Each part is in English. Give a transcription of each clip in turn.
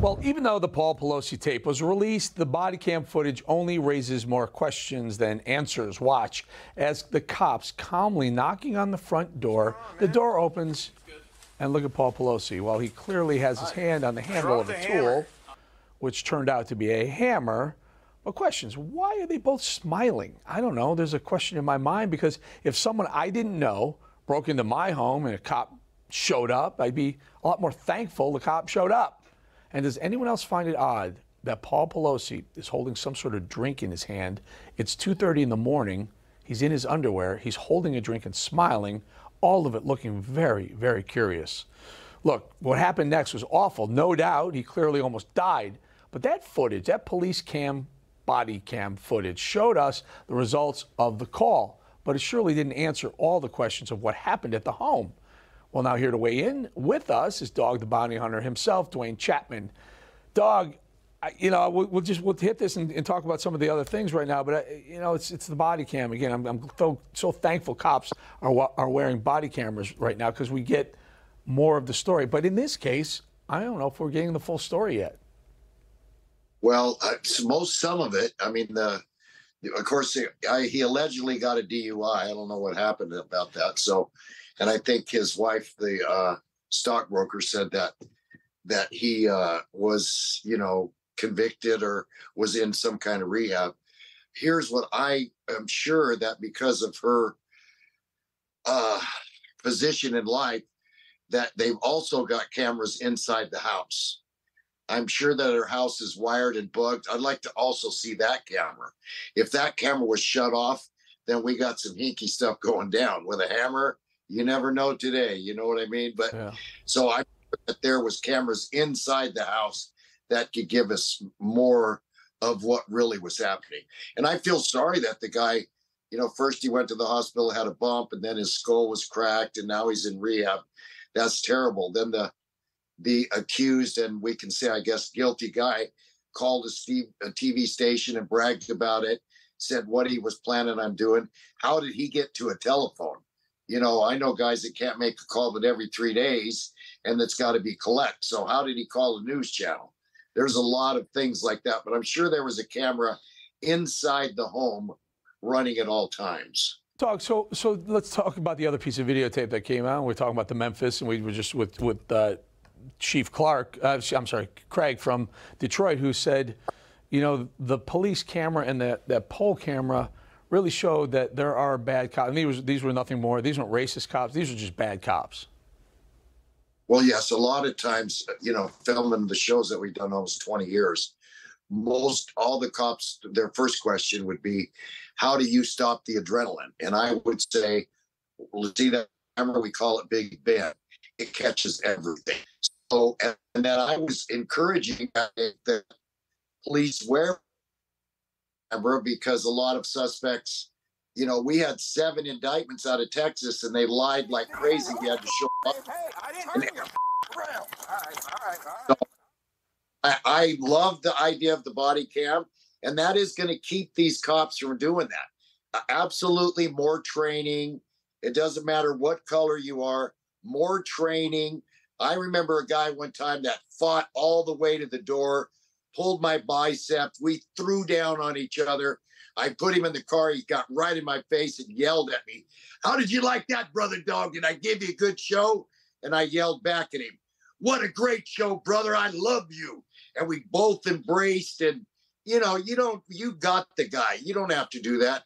Well, even though the Paul Pelosi tape was released, the body cam footage only raises more questions than answers. Watch as the cops calmly knocking on the front door. The door opens, and look at Paul Pelosi. While he clearly has his hand on the handle of a tool, which turned out to be a hammer. But questions, why are they both smiling? I don't know. There's a question in my mind because if someone I didn't know broke into my home and a cop showed up, I'd be a lot more thankful the cop showed up. And does anyone else find it odd that Paul Pelosi is holding some sort of drink in his hand? It's 2:30 in the morning. He's in his underwear. He's holding a drink and smiling, all of it looking very, very curious. Look, what happened next was awful. No doubt he clearly almost died. But that footage, that police cam, body cam footage showed us the results of the call. But it surely didn't answer all the questions of what happened at the home. Well, now here to weigh in with us is Dog the Bounty Hunter himself, Duane Chapman. Dog, we'll hit this and talk about some of the other things right now, but it's the body cam again. I'm so thankful cops are wearing body cameras right now because we get more of the story. But in this case, I don't know if we're getting the full story yet. Well, some of it. I mean, of course, he allegedly got a DUI. I don't know what happened about that. So. And I think his wife, the stockbroker, said that he was, convicted or was in some kind of rehab. Here's what I am sure that because of her position in life, that they've also got cameras inside the house. I'm sure that her house is wired and bugged. I'd like to also see that camera. If that camera was shut off, then we got some hinky stuff going down with a hammer. You never know today, you know what I mean? But yeah. So I thought that there was cameras inside the house that could give us more of what really was happening. And I feel sorry that the guy, first he went to the hospital, had a bump, and then his skull was cracked, and now he's in rehab. That's terrible. Then the accused, and we can say, I guess, guilty guy, called a TV station and bragged about it, said what he was planning on doing. How did he get to a telephone? I know guys that can't make a call but every 3 days, and that's got to be collect. So how did he call a news channel? There's a lot of things like that, but I'm sure there was a camera inside the home running at all times. So let's talk about the other piece of videotape that came out. We're talking about the Memphis, and we were just with Chief Craig from Detroit, who said, the police camera and that poll camera really showed that there are bad cops. And these were nothing more. These weren't racist cops. These were just bad cops. Well, yes, a lot of times, filming the shows that we've done almost 20 years, all the cops, their first question would be, how do you stop the adrenaline? And I would say, see that camera, we call it Big Ben. It catches everything. So, and then I was encouraging the police wear camera because a lot of suspects, we had 7 indictments out of Texas and they lied like crazy. You had to show up. I didn't hear you. So I love the idea of the body cam, and that is going to keep these cops from doing that. Absolutely more training. It doesn't matter what color you are, more training. I remember a guy one time that fought all the way to the door, pulled my bicep. We threw down on each other. I put him in the car. He got right in my face and yelled at me, "How did you like that, brother dog? Did I give you a good show?" And I yelled back at him, "What a great show, brother. I love you." And we both embraced, and you got the guy. You don't have to do that.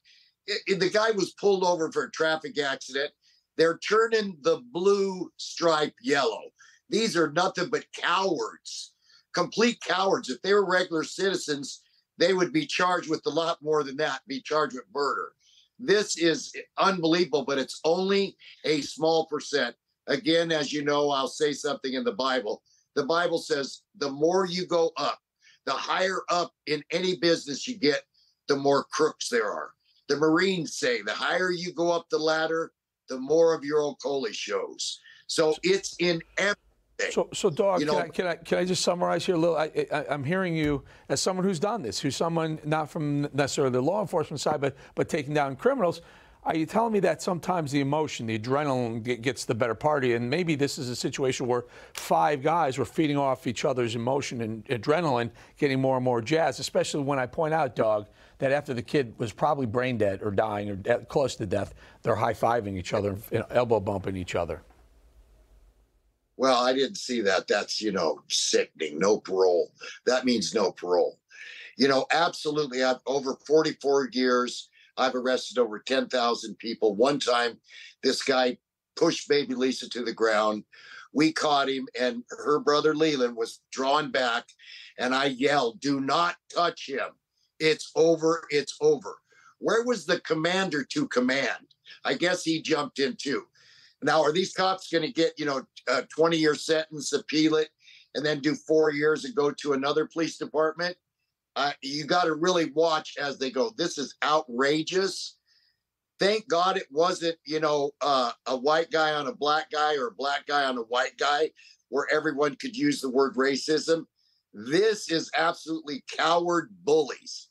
The guy was pulled over for a traffic accident. They're turning the blue stripe yellow. These are nothing but cowards. Complete cowards. If they were regular citizens, they would be charged with a lot more than that, be charged with murder. This is unbelievable, but it's only a small percent. Again, as you know, I'll say something in the Bible. The Bible says the more you go up, the higher up in any business you get, the more crooks there are. The Marines say the higher you go up the ladder, the more of your Okoli shows. So it's in everything. So Dog, can I just summarize here a little? I'm hearing you as someone who's done this, who's someone not from necessarily the law enforcement side, but taking down criminals. Are you telling me that sometimes the emotion, the adrenaline gets the better party, and maybe this is a situation where 5 guys were feeding off each other's emotion and adrenaline, getting more and more jazzed, especially when I point out, Dog, that after the kid was probably brain dead or dying or close to death, they're high-fiving each other, elbow bumping each other. Well, I didn't see that. That's, sickening. No parole. That means no parole. Absolutely. I've over 44 years. I've arrested over 10,000 people. One time, this guy pushed baby Lisa to the ground. We caught him, and her brother Leland was drawn back, and I yelled, "Do not touch him. It's over. It's over." Where was the commander to command? I guess he jumped in too. Now, are these cops going to get, a 20-year sentence, appeal it, and then do 4 years and go to another police department? You got to really watch as they go. This is outrageous. Thank God it wasn't, a white guy on a black guy or a black guy on a white guy where everyone could use the word racism. This is absolutely coward bullies.